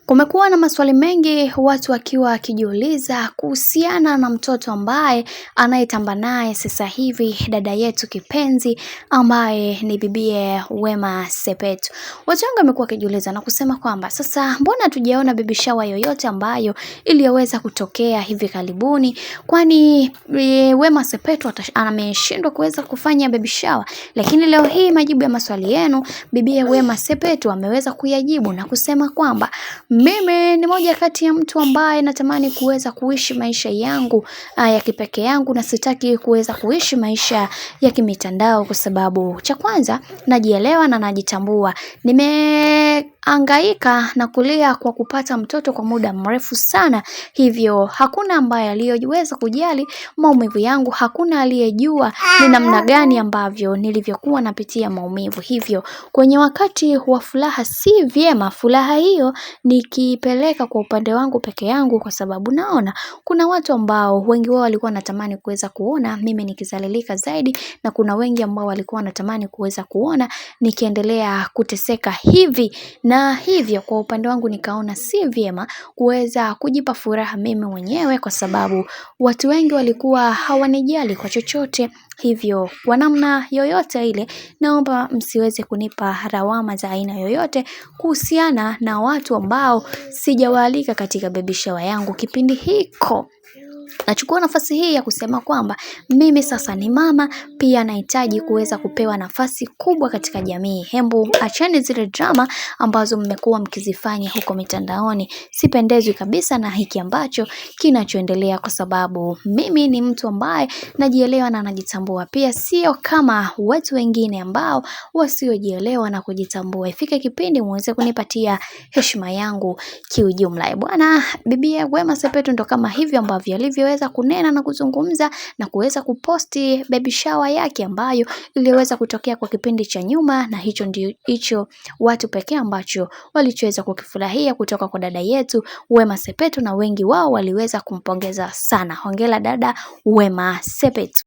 Kumekuwa na maswali mengi watu wakiwa wakijiuliza kuhusiana na mtoto ambaye anayetamba naye sasa hivi, dada yetu kipenzi ambaye ni bibie Wema Sepetu. Watu wengi wamekuwa wakijiuliza na kusema kwamba sasa mbona hatujaona baby shower yoyote ambayo iliyoweza kutokea hivi karibuni, kwani Wema Sepetu ameshindwa kuweza kufanya baby shower. Lakini leo hii majibu ya maswali yenu bibie Wema Sepetu ameweza kuyajibu na kusema kwamba mimi ni moja kati ya mtu ambaye natamani kuweza kuishi maisha yangu ya kipekee yangu, na sitaki kuweza kuishi maisha ya kimitandao kwa sababu cha kwanza najielewa na najitambua. Nimehangaika na kulia kwa kupata mtoto kwa muda mrefu sana, hivyo hakuna ambaye aliyeweza kujali maumivu yangu, hakuna aliyejua ni namna gani ambavyo nilivyokuwa napitia maumivu. Hivyo kwenye wakati wa furaha si vyema furaha hiyo nikipeleka kwa upande wangu peke yangu, kwa sababu naona kuna watu ambao wengi wao walikuwa wanatamani kuweza kuona mimi nikizalilika zaidi, na kuna wengi ambao walikuwa wanatamani kuweza kuona nikiendelea kuteseka hivi. Na hivyo kwa upande wangu nikaona si vyema kuweza kujipa furaha mimi mwenyewe, kwa sababu watu wengi walikuwa hawanijali kwa chochote. Hivyo kwa namna yoyote ile naomba msiweze kunipa lawama za aina yoyote kuhusiana na watu ambao sijawaalika katika baby shower yangu kipindi hiko. Nachukua nafasi hii ya kusema kwamba mimi sasa ni mama, pia nahitaji kuweza kupewa nafasi kubwa katika jamii. Hembu acheni zile drama ambazo mmekuwa mkizifanya huko mitandaoni. Sipendezwi kabisa na hiki ambacho kinachoendelea, kwa sababu mimi ni mtu ambaye najielewa na najitambua. Pia sio kama watu wengine ambao wasiojielewa na kujitambua. Ifike kipindi muweze kunipatia heshima yangu kiujumla. Bwana bibie Wema Sepetu ndo kama hivyo ambavyo alivyoweza kunena na kuzungumza na kuweza kuposti baby shower yake ambayo iliweza kutokea kwa kipindi cha nyuma, na hicho watu pekee ambacho walichoweza kukifurahia kutoka kwa dada yetu Wema Sepetu, na wengi wao waliweza kumpongeza sana. Hongera dada Wema Sepetu.